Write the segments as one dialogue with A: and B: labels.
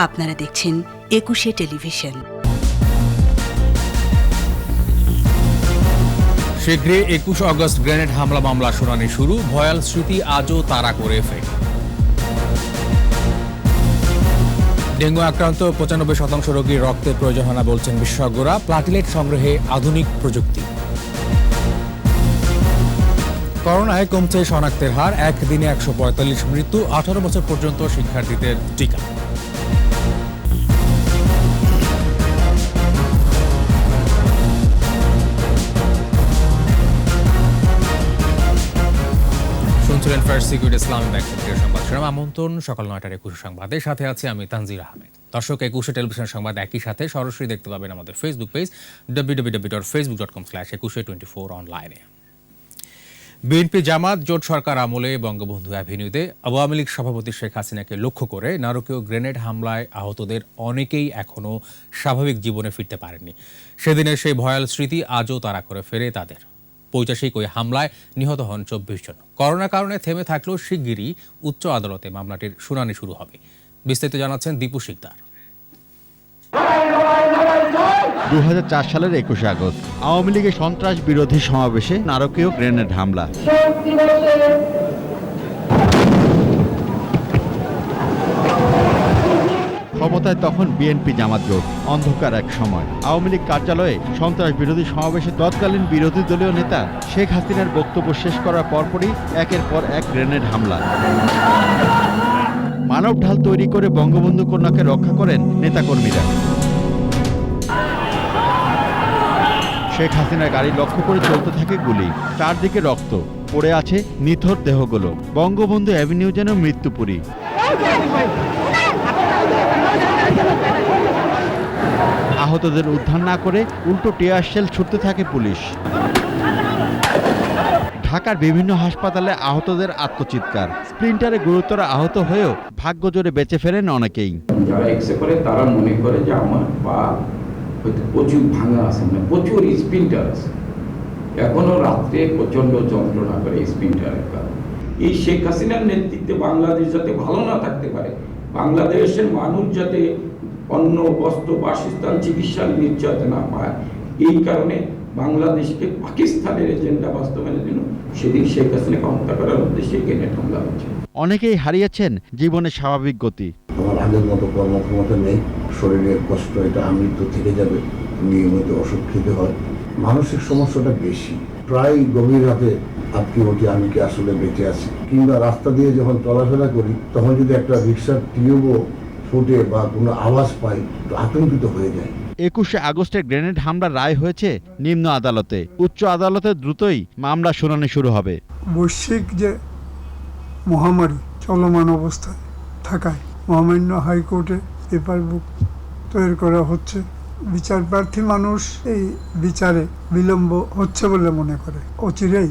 A: আপনারা দেখছেন একুশে টেলিভিশন।
B: শীঘ্রই ২১ আগস্ট গ্রেনেড হামলা মামলা শুনানি শুরু, ভয়াল স্মৃতি আজও তাড়া করে ফেরে। ডেঙ্গু আক্রান্ত ৯৫% রোগীর রক্তের প্রয়োজন হয় না বলছেন বিশেষজ্ঞরা। প্লাটিলেট সংগ্রহে আধুনিক প্রযুক্তি। করোনায় কমছে শনাক্তের হার, একদিনে ১৪৫ মৃত্যু, ১৮ বছর পর্যন্ত শিক্ষার্থীদের টিকা। শুনছিলেন ফার্স্ট সিকিউরিটি ইসলামী ব্যাংক থেকে সংবাদ শিরোনাম। আমন্ত্রণ সকাল ৯টার ২১ সংবাদের সাথে আছে আমি তানজির আহমেদ। দর্শক, একুশে টেলিভিশন সংবাদ একই সাথে সরাসরি দেখতে পাবেন আমাদের ফেসবুক পেজ www.facebook.com/2124 অনলাইনে। বিএনপি জামাত জোট সরকার আমলে বঙ্গবন্ধু অ্যাভিনিউতে আওয়ামী লীগ সভাপতি শেখ হাসিনাকে লক্ষ্য করে নারকীয় গ্রেনেড হামলায় আহতদের অনেকেই এখনও স্বাভাবিক জীবনে ফিরতে পারেননি। সেদিনের সেই ভয়াল স্মৃতি আজও তাড়া করে ফেরে তাদের। পৈশাচিক ওই হামলায় নিহত হন ২৪ জন। করোনার কারণে থেমে থাকলেও শিগগিরই উচ্চ আদালতে মামলাটির শুনানি শুরু হবে। বিস্তারিত জানাচ্ছেন দীপু শিকদার।
C: ২০০৪ সালের ২১ আগস্ট আওয়ামী লীগের সন্ত্রাস বিরোধী সমাবেশে নারকীয় গ্রেনেড হামলা। ক্ষমতায় তখন বিএনপি জামাত জোট। অন্ধকার এক সময় আওয়ামী লীগ কার্যালয়ে সন্ত্রাস বিরোধী সমাবেশে তৎকালীন বিরোধী দলীয় নেতা শেখ হাসিনার বক্তব্য শেষ করার পরপরই একের পর এক গ্রেনেড হামলা। মানব ঢাল তৈরি করে বঙ্গবন্ধু কন্যাকে রক্ষা করেন নেতাকর্মীরা। শেখ হাসিনার গাড়ি লক্ষ্য করে চলতে থাকে গুলি, চারদিকে রক্ত, পড়ে আছে নিথর দেহগুলো। বঙ্গবন্ধু অ্যাভিনিউ যেন মৃত্যুপুরী। আহতদের উদ্ধার না করে উল্টো টিয়ার শেল ছুটতে থাকে পুলিশ। ঢাকার বিভিন্ন হাসপাতালে আহতদের আত্মচিৎকার। স্প্লিন্টারে গুরুতর আহত হয়েও ভাগ্য জোরে বেঁচে ফেরেন অনেকেই।
D: যারা এক্সরে করে তারা মনে করে যে আমার পা হয়তো প্রচুর ভাঙা আছে, মানে প্রচুর স্প্লিন্টার আছে। এখনো রাত্রে প্রচন্ড যন্ত্রণা করে স্প্লিন্টারের কারণে। এই শেখ হাসিনার নেতৃত্বে বাংলাদেশ যাতে ভালো না থাকতে পারে, বাংলাদেশের মানুষ যাতে অন্ন, বস্ত্র, বাসস্থান, চিকিৎসার নিশ্চয়তা না পায়, এই কারণে বাংলাদেশকে পাকিস্তানের এজেন্ডা বাস্তবায়নের জন্য সেদিন শেখ হাসিনাকে হত্যা করার উদ্দেশ্যে গ্রেনেড হামলা হচ্ছে।
C: অনেকেই হারিয়েছেন জীবনের স্বাভাবিক গতি।
E: আমার আগের মতো কর্মক্ষমতা নেই, শরীরের কষ্ট, এটা আমৃত্যু থেকে যাবে। নিয়মিত ওষুধ খেতে হয়। মানসিক সমস্যাটা বেশি। প্রায় গভীর রাতে আটকে উঠি আমি কি আসলে বেঁচে আছি, কিংবা রাস্তা দিয়ে যখন চলাফেরা করি তখন যদি একটা রিক্সার টিউবও ফুটে বা কোনো আওয়াজ পাই তো আতঙ্কিত হয়ে যায়।
C: ২১ আগস্টের গ্রেনেড হামলার রায় হয়েছে নিম্ন আদালতে। উচ্চ আদালতে দ্রুতই মামলা শুনানি শুরু হবে।
F: বৈশ্বিক যে মহামারী চলমান অবস্থায় থাকায় মহামান্য হাইকোর্টে পেপার বুক তৈরি করা হচ্ছে। বিচার প্রার্থী মানুষ এই বিচারে বিলম্ব হচ্ছে বলে মনে করে। অচিরেই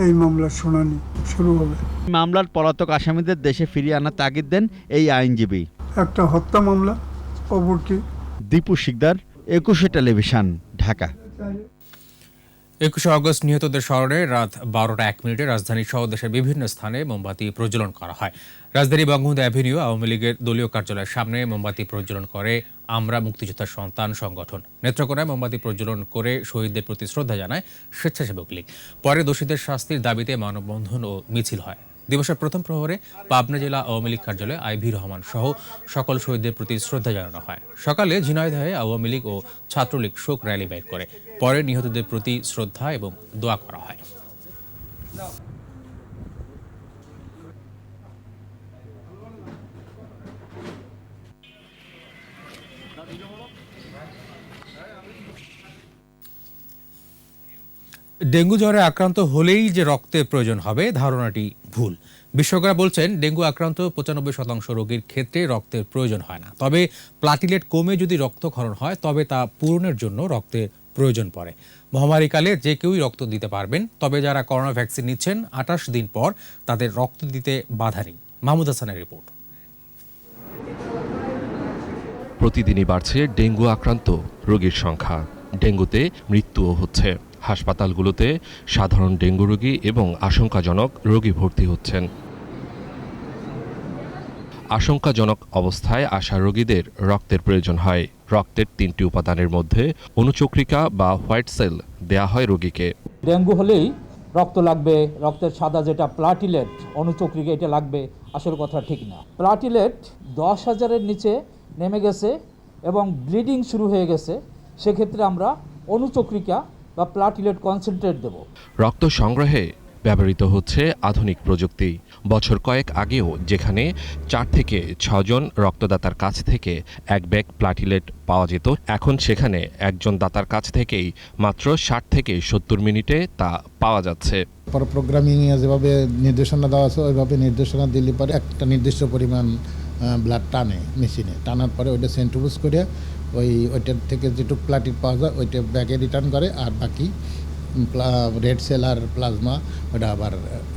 F: এই মামলার শুনানি শুরু হবে।
C: মামলার পলাতক আসামিদের দেশে ফিরিয়ে আনার তাগিদ দেন এই আইনজীবী।
F: একটা হত্যা মামলা, অপরটি।
C: দীপু শিকদার, একুশে টেলিভিশন, ঢাকা।
B: ২১ আগস্ট নিহতদের স্মরণে রাত ১২টা ১ মিনিটে রাজধানী সহ দেশের বিভিন্ন স্থানে মোমবাতি প্রজ্বলন করা হয়। রাজধানী বঙ্গবন্ধু অ্যাভিনিউ আওয়ামী লীগের দলীয় কার্যালয়ের সামনে মোমবাতি প্রজ্বলন করে আমরা মুক্তিযোদ্ধার সন্তান সংগঠন। নেত্রকোনায় মোমবাতি প্রজ্বলন করে শহীদদের প্রতি শ্রদ্ধা জানায় স্বেচ্ছাসেবক লীগ। পরে দোষীদের শাস্তির দাবিতে মানববন্ধন ও মিছিল হয়। দিবসের প্রথম প্রহরে পাবনা জেলা আওয়ামী লীগ কার্যালয়ে আইভি রহমান সহ সকল শহীদদের প্রতি শ্রদ্ধা জানানো হয়। সকালে ঝিনাইদহে আওয়ামী লীগ ও ছাত্রলীগ শোক র্যালি বের করে। পরে নিহতদের প্রতি শ্রদ্ধা এবং দোয়া করা হয়। ডেঙ্গু জ্বরে আক্রান্ত হলেই যে রক্তের প্রয়োজন হবে, ধারণাটি ভুল। বিশেষজ্ঞরা বলছেন ডেঙ্গু আক্রান্ত ৯৫% রোগীর ক্ষেত্রে রক্তের প্রয়োজন হয় না। তবে প্লাটিলেট কমে যদি রক্তক্ষরণ হয় তবে তা পূরণের জন্য রক্তের প্রয়োজন পড়ে। মহামারীকালে যে কেউই রক্ত দিতে পারবেন, তবে যারা করোনা ভ্যাকসিন নিচ্ছেন ২৮ দিন পর তাদের রক্ত দিতে বাধা নেই। মাহমুদ হাসানের রিপোর্ট।
G: প্রতিদিনই বাড়ছে ডেঙ্গু আক্রান্ত রোগীর সংখ্যা। ডেঙ্গুতে মৃত্যুও হচ্ছে। হাসপাতালগুলোতে সাধারণ ডেঙ্গু রোগী এবং আশঙ্কাজনক রোগী ভর্তি হচ্ছেন। আশঙ্কাজনক অবস্থায় আসা রোগীদের রক্তের প্রয়োজন হয়। রক্তের 3টি উপাদানের মধ্যে অনুচক্রিকা বা হোয়াইট সেল দেয়া হয় রোগীকে।
H: ডেঙ্গু হলেই রক্ত লাগবে, রক্তের সাদা যেটা প্লাটিলেট, অনুচক্রিকা এটা লাগবে, আসল কথা ঠিক না। প্লাটিলেট 10,000-এর নিচে নেমে গেছে এবং ব্লিডিং শুরু হয়ে গেছে, সেক্ষেত্রে আমরা অনুচক্রিকা বা প্লাটিলেট কনসেন্ট্রেট দেব।
G: রক্ত সংগ্রহে ব্যবহৃত হচ্ছে আধুনিক প্রযুক্তি। বছর কয়েক আগেও যেখানে 4 থেকে 6 জন রক্তদাতার কাছ থেকে 1 ব্যাগ প্লাটিলেট পাওয়া যেত, এখন সেখানে একজন দাতার কাছ থেকেই মাত্র 60 থেকে 70 মিনিটে তা পাওয়া যাচ্ছে।
I: প্রোগ্রামিংয়ে যেভাবে নির্দেশনা দেওয়া আছে ওইভাবে নির্দেশনা দিলে পরে একটা নির্দিষ্ট পরিমাণ ব্লাড টানে, মেশিনে টানার পরে ওইটা সেন্ট্রিফিউজ করে ওইটার থেকে যেটুকু প্লাটিট পাওয়া যায় ওইটা ব্যাগে রিটার্ন করে, আর বাকি রেড সেল আর প্লাজমা ওটা আবার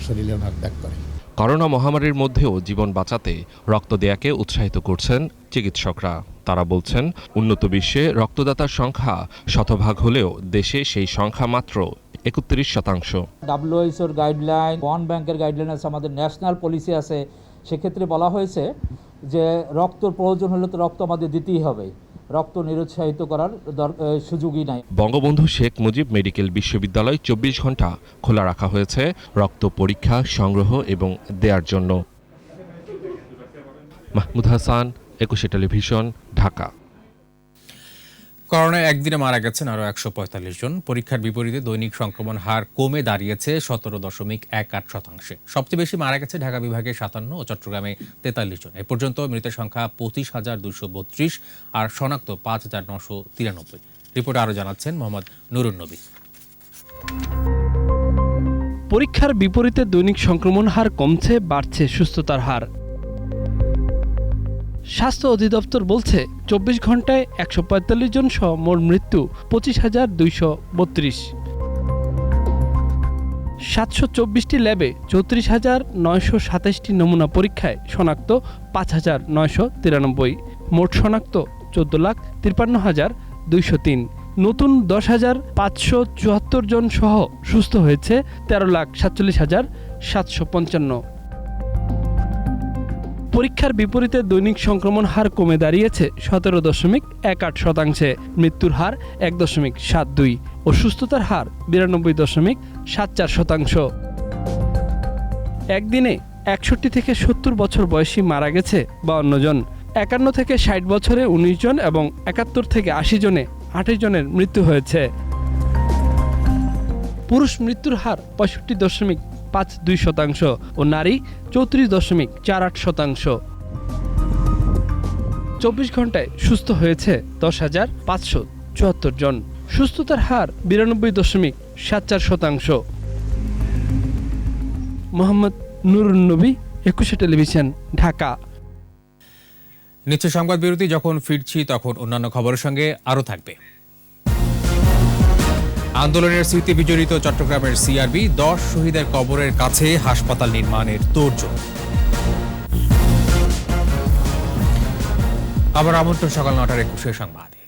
I: শরীরে ওনার ব্যাক করে।
G: করোনা মহামারীর মধ্যেও জীবন বাঁচাতে রক্ত দেয়াকে উৎসাহিত করছেন চিকিৎসকরা। তারা বলছেন, উন্নত বিশ্বে রক্তদাতার সংখ্যা শতভাগ হলেও দেশে সেই সংখ্যা মাত্র 31%।
H: WHO-র গাইডলাইন, ওয়ার্ল্ড ব্যাংকের গাইডলাইন আছে, আমাদের ন্যাশনাল পলিসি আছে, সেক্ষেত্রে বলা হয়েছে যে রক্তর প্রয়োজন হলে তো রক্ত আমাদের দিতেই হবে, রক্ত নিরুৎসাহিত করার সুযোগই নাই।
G: বঙ্গবন্ধু শেখ মুজিব মেডিকেল বিশ্ববিদ্যালয় 24 ঘন্টা খোলা রাখা হয়েছে রক্ত পরীক্ষা, সংগ্রহ এবং দেওয়ার জন্য। মাহমুদ হাসান, একুশে টেলিভিশন, ঢাকা।
B: করোনায় একদিনে মারা গেছেন আরও 145 জন। পরীক্ষার বিপরীতে দৈনিক সংক্রমণ হার কমে দাঁড়িয়েছে 17.18%। সবচেয়ে বেশি মারা গেছে ঢাকা বিভাগে 57 ও চট্টগ্রামে 43 জন। এ পর্যন্ত মৃতের সংখ্যা 25,232 আর শনাক্ত 5,993। রিপোর্টে আরও জানাচ্ছেন মোহাম্মদ নুরুন নবী।
J: পরীক্ষার বিপরীতে দৈনিক সংক্রমণ হার কমছে, বাড়ছে সুস্থতার হার। স্বাস্থ্য অধিদপ্তর বলছে 24 ঘন্টায় 145 জন সহ মোট মৃত্যু 25,232। 724টি ল্যাবে 34,927টি নমুনা পরীক্ষায় শনাক্ত 5,993। মোট শনাক্ত 14,53,203। নতুন 10,574 জন সহ সুস্থ হয়েছে 13,47,755। পরীক্ষার বিপরীতে দৈনিক সংক্রমণ হার কমে দাঁড়িয়েছে 17.18%। মৃত্যুর হার 1.72 ও সুস্থতার হার 92.74%। একদিনে 61 থেকে 70 বছর বয়সী মারা গেছে 52 জন। 51 থেকে 60 বছরে 19 জন এবং 71 থেকে 80 জনে 28 জনের মৃত্যু হয়েছে। পুরুষ মৃত্যুর হার 65.52% ও নারী 34.48%। 24 ঘন্টায় সুস্থ হয়েছে 10,574 জন। সুস্থতার হার 92.74%। মোহাম্মদ নুরুন নবী, একুশে টেলিভিশন, ঢাকা।
B: নিচ্ছে সংবাদ বিরতি। যখন ফিরছি তখন অন্যান্য খবরের সঙ্গে আরও থাকবে। আন্দোলনের স্মৃতি বিজড়িত চট্টগ্রামের সিআরবি 10 শহীদের কবরের কাছে হাসপাতাল নির্মাণের তোড়জোড়। আবার আমন্ত্রণ সকাল 9টার 21 সংবাদে।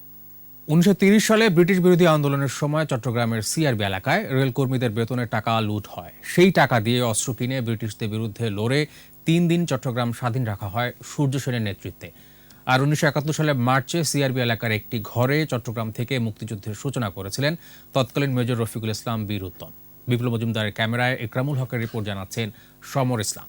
B: 1930 সালে ব্রিটিশ বিরোধী আন্দোলনের সময় চট্টগ্রামের সিআরবি এলাকায় রেলকর্মীদের বেতনের টাকা লুট হয়। সেই টাকা দিয়ে অস্ত্র কিনে ব্রিটিশদের বিরুদ্ধে লড়ে 3 দিন চট্টগ্রাম স্বাধীন রাখা হয় সূর্য সেনের নেতৃত্বে। আর 1971 সালের মার্চে সিআরবি এলাকার একটি ঘরে চট্টগ্রাম থেকে মুক্তিযুদ্ধের সূচনা করেছিলেন তৎকালীন মেজর রফিকুল ইসলাম বীর উত্তম। বিপ্লব মজুমদারের ক্যামেরায় ইকরামুল হকের রিপোর্ট, জানাচ্ছেন সমর ইসলাম।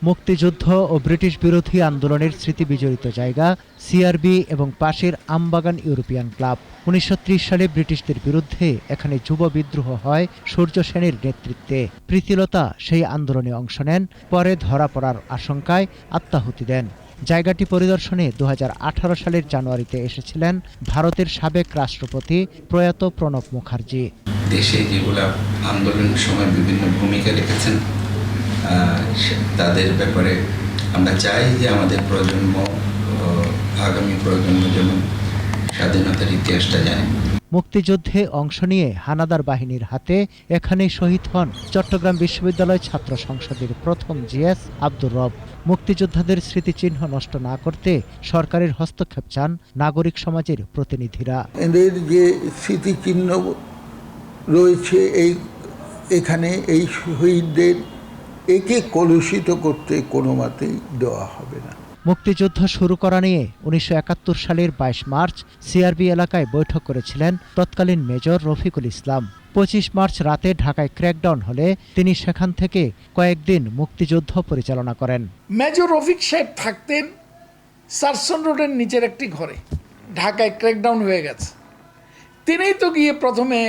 K: মুক্তিযুদ্ধ ও ব্রিটিশ বিরোধী আন্দোলনের স্মৃতি বিজড়িত জায়গা সিআরবি এবং পাশের আমবাগান ইউরোপিয়ান ক্লাব। 1930 সালে ব্রিটিশদের বিরুদ্ধে এখানে যুব বিদ্রোহ হয় সূর্য সেনের নেতৃত্বে। প্রীতিলতা সেই আন্দোলনে অংশ নেন, পরে ধরা পড়ার আশঙ্কায় আত্মাহুতি দেন। জায়গাটি পরিদর্শনে 2018 সালের জানুয়ারিতে এসেছিলেন ভারতের সাবেক রাষ্ট্রপতি প্রয়াত প্রণব মুখার্জি।
L: দেশে যেগুলা আন্দোলনের সময় বিভিন্ন ভূমিকা রেখেছেন তাদের ব্যাপারে আমরা চাই যে আমাদের প্রজন্ম, আগামী প্রজন্ম যেমন স্বাধীনতার ইতিহাসটা জানে।
K: মুক্তিযুদ্ধে অংশ নিয়ে হানাদার বাহিনীর হাতে এখানে শহীদ হন চট্টগ্রাম বিশ্ববিদ্যালয় ছাত্র সংসদের প্রথম জিএস আব্দুর রব। মুক্তিযোদ্ধাদের স্মৃতিচিহ্ন নষ্ট না করতে সরকারের হস্তক্ষেপ চান নাগরিক সমাজের প্রতিনিধিরা।
M: এদের যে স্মৃতিচিহ্ন রয়েছে এখানে এই শহীদদের
E: একে কলুষিত করতে কোনো মতেই দেওয়া হবে না।
K: মুক্তিযুদ্ধ শুরু করা নিয়ে 1971 সালের 22 মার্চ সিআরবি এলাকায় বৈঠক করেছিলেন তৎকালীন মেজর রফিকুল ইসলাম। 25 মার্চ রাতে ঢাকায় ক্র্যাকডাউন হলে তিনি সেখান থেকে কয়েকদিন মুক্তিযুদ্ধ পরিচালনা করেন।
M: মেজর রফিক সাহেব থাকতেন সারসন রোডের নিচের একটি ঘরে। ঢাকায় ক্র্যাকডাউন হয়ে গেছে, তিনিই তো গিয়ে প্রথমে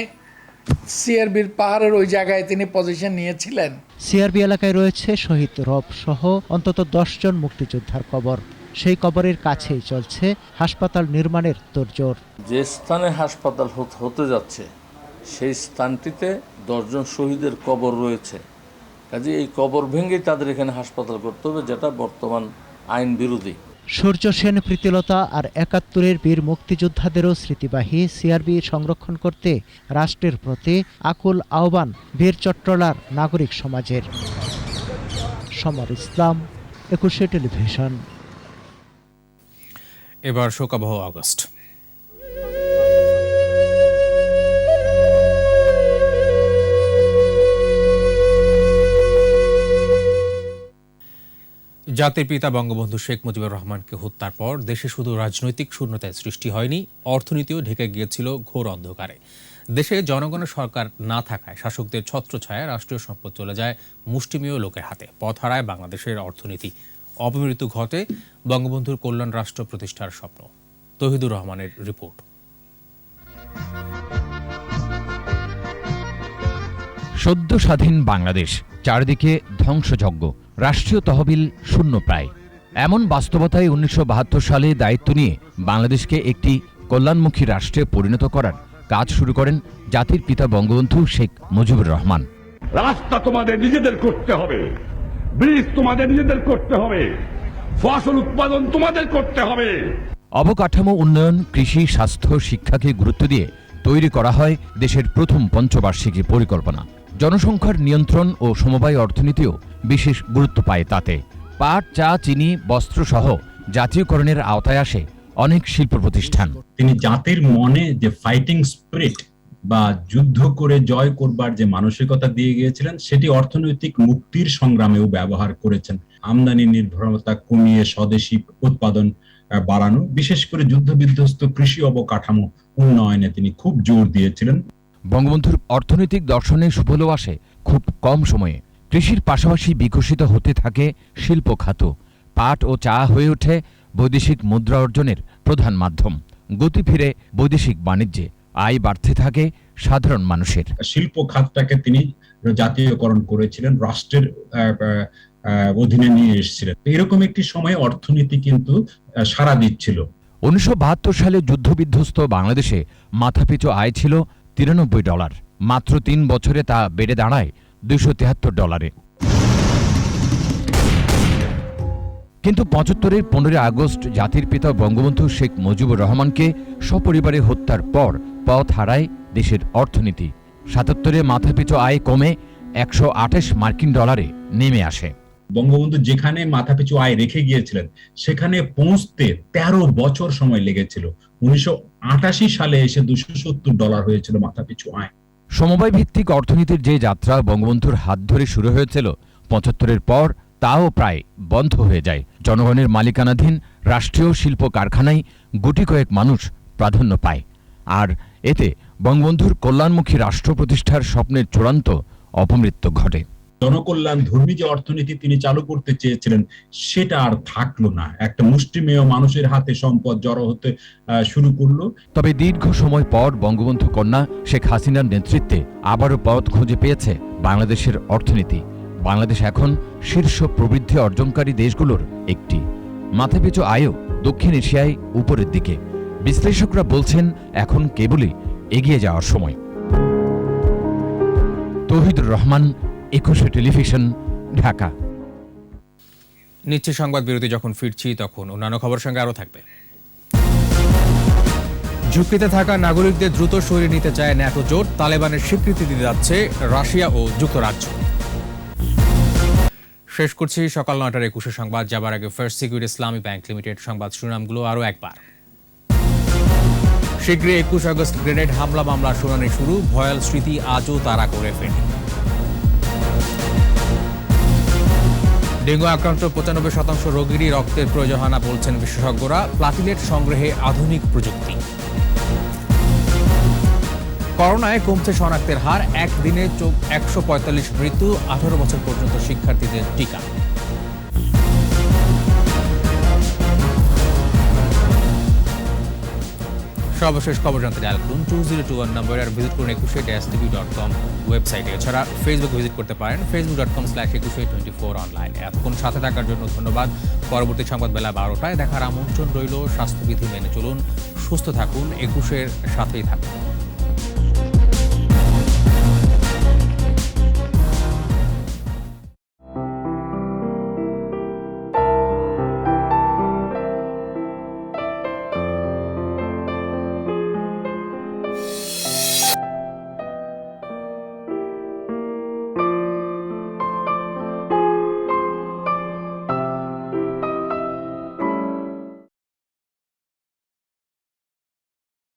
M: সিআরবির পাহাড়ের ওই জায়গায় তিনি পজিশন নিয়েছিলেন।
K: সিআরবি এলাকায় রয়েছে শহীদ রব সহ অন্তত 10 জন মুক্তিযোদ্ধার কবর। সেই কবরের কাছেই চলছে হাসপাতাল নির্মাণের তোড়জোড়।
N: যে স্থানে হাসপাতাল হতে যাচ্ছে সেই স্থানটিতে 10 জন শহীদের কবর রয়েছে, কাজে এই কবর ভেঙে তাদের এখানে হাসপাতাল করতে হবে, যেটা বর্তমান আইন বিরোধী।
K: সূর্য সেন, প্রীতিলতা আর 71-এর বীর মুক্তিযোদ্ধাদেরও স্মৃতিবাহী সিআরবি সংরক্ষণ করতে রাষ্ট্রের প্রতি আকুল আহ্বান বীর চট্টলার নাগরিক সমাজের। সমর ইসলাম, 21 টেলিভিশন।
B: এবার শোকাবহ আগস্ট। জাতির পিতা বঙ্গবন্ধু শেখ মুজিবুর রহমানকে হত্যার পর দেশে শুধু রাজনৈতিক শূন্যতায় সৃষ্টি হয়নি, অর্থনীতিও ঢেকে গিয়েছিল ঘোর অন্ধকারে। দেশে জনগণের সরকার না থাকায় শাসকদের ছত্রছায়ায় রাষ্ট্রীয় সম্পদ চলে যায় মুষ্টিমেয় লোকের হাতে। পথ হারায় বাংলাদেশের অর্থনীতি। অপমৃত্যু ঘটে বঙ্গবন্ধুর কল্যাণ রাষ্ট্র প্রতিষ্ঠার স্বপ্ন। তৌহিদুর রহমানের রিপোর্ট।
O: সদ্য স্বাধীন বাংলাদেশ, চারদিকে ধ্বংসযজ্ঞ, রাষ্ট্রীয় তহবিল শূন্য প্রায়। এমন বাস্তবতায় 1972 সালে দায়িত্ব নিয়ে বাংলাদেশকে একটি কল্যাণমুখী রাষ্ট্রে পরিণত করার কাজ শুরু করেন জাতির পিতা বঙ্গবন্ধু শেখ মুজিবুর রহমান।
P: রাস্তা তোমাদের নিজেদের করতে হবে, ব্রিজ তোমাদের নিজেদের করতে হবে, ফসল উৎপাদন তোমাদের করতে হবে।
O: অবকাঠামো উন্নয়ন, কৃষি, স্বাস্থ্য, শিক্ষাকে গুরুত্ব দিয়ে তৈরি করা হয় দেশের প্রথম পঞ্চবার্ষিকী পরিকল্পনা। জনসংখ্যার নিয়ন্ত্রণ ও সমবায় অর্থনীতিও বিশেষ গুরুত্ব পায় তাতে। পাট, চা, চিনি, বস্ত্র সহ জাতীয়করণের আওতায় আসে অনেক শিল্প প্রতিষ্ঠান।
Q: তিনি জাতির মনে যে ফাইটিং স্পিরিট বা যুদ্ধ করে জয় করবার যে মানসিকতা দিয়ে গিয়েছিলেন, সেটি অর্থনৈতিক মুক্তির সংগ্রামেও ব্যবহার করেছেন। আমদানি নির্ভরতা কমিয়ে স্বদেশি উৎপাদন বাড়ানো, বিশেষ করে যুদ্ধবিধ্বস্ত কৃষি অবকাঠামো উন্নয়নে তিনি খুব জোর দিয়েছিলেন।
O: বঙ্গবন্ধুর অর্থনৈতিক দর্শনে সুফল আসে খুব কম সময়ে। কৃষির পাশাপাশি বিকশিত হতে থাকে শিল্প খাত। পাট ও চা হয়ে ওঠে বৈদেশিক মুদ্রা অর্জনের প্রধান মাধ্যম। গতি ফিরে বৈদেশিক বাণিজ্যে, আয় বাড়তে থাকে সাধারণ মানুষের।
Q: শিল্প খাতটাকে তিনি জাতীয়করণ করেছিলেন, রাষ্ট্রের অধীনে নিয়ে এসেছিলেন। এরকম একটি সময়ে অর্থনীতি কিন্তু সাড়া দিচ্ছিল।
O: 1972 সালে যুদ্ধবিধ্বস্ত বাংলাদেশে মাথাপিছু আয় ছিল $93। মাত্র 3 বছরে তা বেড়ে দাঁড়ায় $273। কিন্তু 75-এর 15 আগস্ট জাতির পিতা বঙ্গবন্ধু শেখ মুজিবুর রহমানকে সপরিবারে হত্যার পর পথ হারায় দেশের অর্থনীতি। 77-এ মাথাপিছু আয় কমে $128 নেমে আসে।
Q: বঙ্গবন্ধু যেখানে মাথাপিছু আয় রেখে গিয়েছিলেন সেখানে পৌঁছতে 13 বছর সময় লেগেছিল। 1988 সালে এসে $270 হয়েছিল মাথাপিছু আয়।
O: সমবায় ভিত্তিক অর্থনীতির যে যাত্রা বঙ্গবন্ধুর হাত ধরে শুরু হয়েছিল 75-এর পর, তাও প্রায় বন্ধ হয়ে যায়। জনগণের মালিকানাধীন রাষ্ট্রীয় শিল্প কারখানায় গুটি কয়েক মানুষ প্রাধান্য পায়। আর এতে বঙ্গবন্ধুর কল্যাণমুখী রাষ্ট্র প্রতিষ্ঠার স্বপ্নের চূড়ান্ত অপমৃত্যু ঘটে।
Q: জনকল্যাণ ধর্মী যে অর্থনীতি তিনি চালু করতে চেয়েছিলেন সেটা আর থাকলো না। একটা মুষ্টিমেয় মানুষের হাতে সম্পদ জড়ো হতে শুরু করলো।
O: তবে দীর্ঘ সময় পর বঙ্গবন্ধু কন্যা শেখ হাসিনার নেতৃত্বে আবারও পথ খুঁজে পেয়েছে বাংলাদেশের অর্থনীতি। বাংলাদেশ এখন শীর্ষ প্রবৃদ্ধি অর্জনকারী দেশগুলোর একটি। মাথাপিছু আয়ও দক্ষিণ এশিয়ায় উপরের দিকে। বিশ্লেষকরা বলছেন এখন কেবলই এগিয়ে যাওয়ার সময়। তৌহিদুর রহমান, 21 টেলিভিশন, ঢাকা।
B: নিচ্ছে সংবাদ বিরতি। যখন ফিরছি তখন অন্যান্য খবরের সঙ্গে আরও থাকবে। ঝুঁকিতে থাকা নাগরিকদের দ্রুত সরিয়ে নিতে চায় ন্যাটো জোট। তালেবানের স্বীকৃতি দিতে যাচ্ছে রাশিয়া ও যুক্তরাজ্য। শেষ করছি সকাল 9টার 21 সংবাদ। যাবার আগে ফার্স্ট সিকিউরিটি ইসলামী ব্যাংক লিমিটেড সংবাদ শিরোনামগুলো আরও একবার। শীঘ্রই 21 আগস্ট গ্রেনেড হামলা মামলার শুনানি শুরু। ভয়াল স্মৃতি আজও তারা করে ফেরে। ডেঙ্গু আক্রান্ত 95% রোগীরই রক্তের প্রয়োজন হয় না বলছেন বিশেষজ্ঞরা। প্লাটিলেট সংগ্রহে আধুনিক প্রযুক্তি। করোনায় কমছে শনাক্তের হার, একদিনে 145 মৃত্যু, 18 বছর পর্যন্ত শিক্ষার্থীদের টিকা। সর্বশেষ খবর জানতে ডায়াল করুন 2021 নম্বরে আর ভিজিট করুন 21tv.com ওয়েবসাইটে। এছাড়া ফেসবুক ভিজিট করতে পারেন facebook.com/2124 অনলাইনে। এতক্ষণ সাথে থাকার জন্য ধন্যবাদ। পরবর্তী সংবাদ বেলা 12টায় দেখার আমন্ত্রণ রইল। স্বাস্থ্যবিধি মেনে চলুন, সুস্থ থাকুন, 21-এর সাথেই থাকুন।